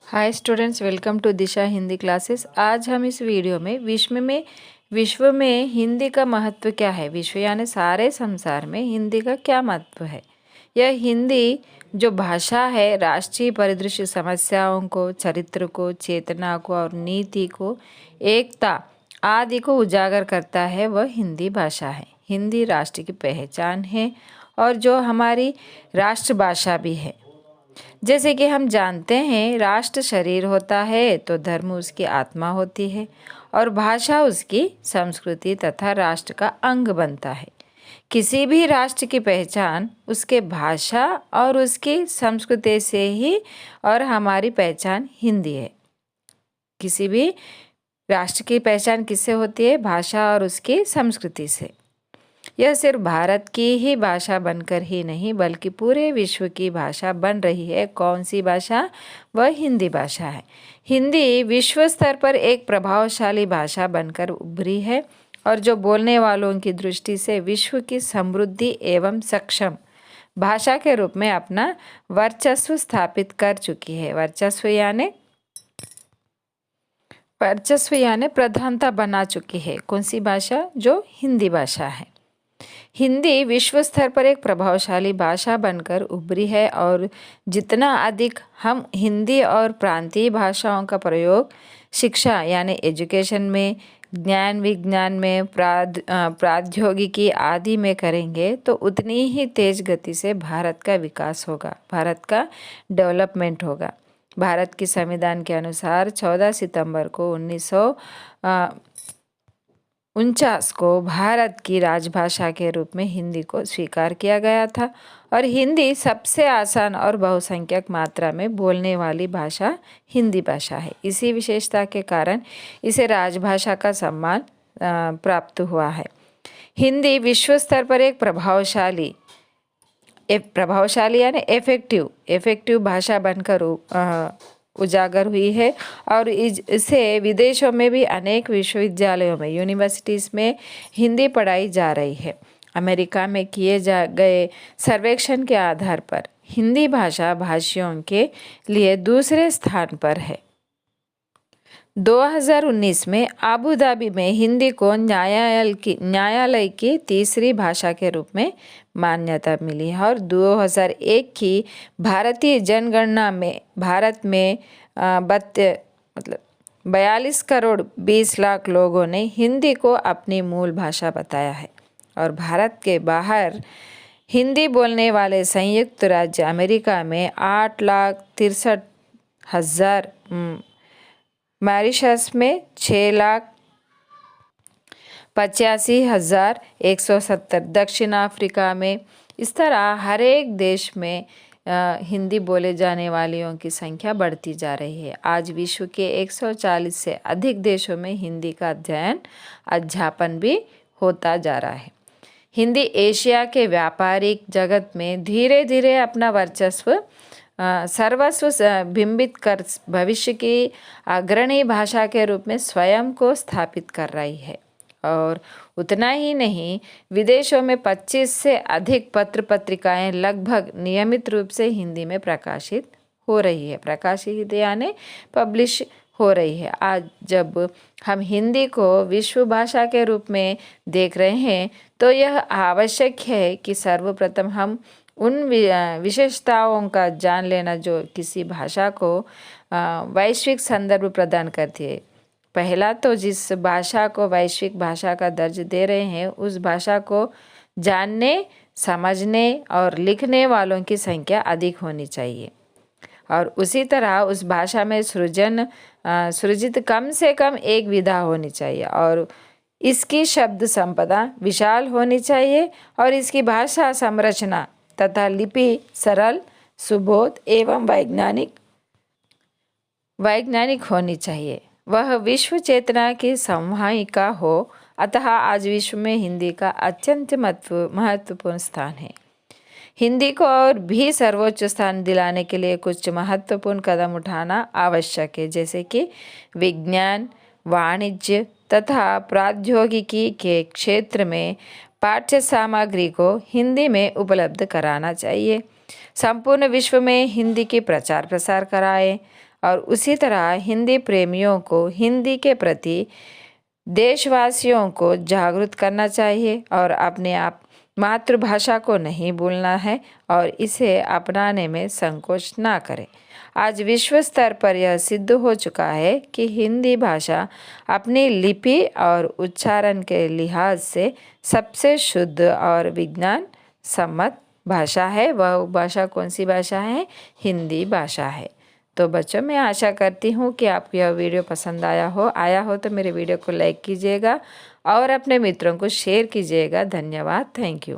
Hi students, welcome to Disha Hindi classes. आज हम इस वीडियो में विश्व में हिंदी का महत्व क्या है, विश्व यानी सारे संसार में हिंदी का क्या महत्व है। यह हिंदी जो भाषा है राष्ट्रीय परिदृश्य, समस्याओं को, चरित्र को, चेतना को और नीति को, एकता आदि को उजागर करता है, वह हिंदी भाषा है। हिंदी राष्ट्र की पहचान है और जो हमारी राष्ट्रभाषा भी है। जैसे कि हम जानते हैं, राष्ट्र शरीर होता है तो धर्म उसकी आत्मा होती है और भाषा उसकी संस्कृति तथा राष्ट्र का अंग बनता है। किसी भी राष्ट्र की पहचान उसके भाषा और उसकी संस्कृति से ही, और हमारी पहचान हिंदी है। किसी भी राष्ट्र की पहचान किससे होती है? भाषा और उसकी संस्कृति से। यह सिर्फ भारत की ही भाषा बनकर ही नहीं बल्कि पूरे विश्व की भाषा बन रही है। कौन सी भाषा? वह हिंदी भाषा है। हिंदी विश्व स्तर पर एक प्रभावशाली भाषा बनकर उभरी है और जो बोलने वालों की दृष्टि से विश्व की समृद्धि एवं सक्षम भाषा के रूप में अपना वर्चस्व स्थापित कर चुकी है। वर्चस्व यानी प्रधानता बना चुकी है। कौन सी भाषा? जो हिंदी भाषा है। हिंदी विश्व स्तर पर एक प्रभावशाली भाषा बनकर उभरी है और जितना अधिक हम हिंदी और प्रांतीय भाषाओं का प्रयोग शिक्षा यानी एजुकेशन में, ज्ञान विज्ञान में, प्रौद्योगिकी आदि में करेंगे तो उतनी ही तेज गति से भारत का विकास होगा, भारत का डेवलपमेंट होगा। भारत के संविधान के अनुसार 14 सितंबर को 1949 को भारत की राजभाषा के रूप में हिंदी को स्वीकार किया गया था और हिंदी सबसे आसान और बहुसंख्यक मात्रा में बोलने वाली भाषा हिंदी भाषा है। इसी विशेषता के कारण इसे राजभाषा का सम्मान प्राप्त हुआ है। हिंदी विश्व स्तर पर एक प्रभावशाली यानी इफेक्टिव भाषा बनकर उजागर हुई है और इसे विदेशों में भी अनेक विश्वविद्यालयों में, यूनिवर्सिटीज़ में हिंदी पढ़ाई जा रही है। अमेरिका में किए गए सर्वेक्षण के आधार पर हिंदी भाषा भाषियों के लिए दूसरे स्थान पर है। 2019 में अबू धाबी में हिंदी को न्यायालय की तीसरी भाषा के रूप में मान्यता मिली है और 2001 की भारतीय जनगणना में भारत में 42 करोड़ 20 लाख लोगों ने हिंदी को अपनी मूल भाषा बताया है और भारत के बाहर हिंदी बोलने वाले संयुक्त राज्य अमेरिका में 8,63,000, मॉरिशस में 6,85,170, दक्षिण अफ्रीका में, इस तरह हर एक देश में हिंदी बोले जाने वालों की संख्या बढ़ती जा रही है। आज विश्व के 140 से अधिक देशों में हिंदी का अध्यापन भी होता जा रहा है। हिंदी एशिया के व्यापारिक जगत में धीरे धीरे अपना सर्वस्व बिंबित कर भविष्य की अग्रणी भाषा के रूप में स्वयं को स्थापित कर रही है। और उतना ही नहीं, विदेशों में 25 से अधिक पत्र पत्रिकाएं लगभग नियमित रूप से हिंदी में प्रकाशित हो रही है। प्रकाशित यानी पब्लिश हो रही है। आज जब हम हिंदी को विश्व भाषा के रूप में देख रहे हैं तो यह आवश्यक है कि सर्वप्रथम हम उन विशेषताओं का जान लेना जो किसी भाषा को वैश्विक संदर्भ प्रदान करती है। पहला तो जिस भाषा को वैश्विक भाषा का दर्ज दे रहे हैं उस भाषा को जानने, समझने और लिखने वालों की संख्या अधिक होनी चाहिए और उसी तरह उस भाषा में सृजित कम से कम एक विधा होनी चाहिए और इसकी शब्द संपदा विशाल होनी चाहिए और इसकी भाषा संरचना तथा लिपि सरल, सुबोध एवं वैज्ञानिक होनी चाहिए। वह विश्व चेतना की संवाहिका हो। अतः आज विश्व में हिंदी का अत्यंत महत्वपूर्ण स्थान है। हिंदी को और भी सर्वोच्च स्थान दिलाने के लिए कुछ महत्वपूर्ण कदम उठाना आवश्यक है, जैसे कि विज्ञान, वाणिज्य तथा प्रौद्योगिकी के क्षेत्र में पाठ्य सामग्री को हिंदी में उपलब्ध कराना चाहिए। संपूर्ण विश्व में हिंदी की प्रचार प्रसार कराएं। और उसी तरह हिंदी प्रेमियों को हिंदी के प्रति देशवासियों को जागरूक करना चाहिए और अपने आप मातृभाषा को नहीं भूलना है और इसे अपनाने में संकोच ना करें। आज विश्व स्तर पर यह सिद्ध हो चुका है कि हिंदी भाषा अपनी लिपि और उच्चारण के लिहाज से सबसे शुद्ध और विज्ञान सम्मत भाषा है। वह भाषा कौन सी भाषा है? हिंदी भाषा है। तो बच्चों, मैं आशा करती हूँ कि आपको यह वीडियो पसंद आया हो तो मेरे वीडियो को लाइक कीजिएगा और अपने मित्रों को शेयर कीजिएगा। धन्यवाद। Thank you.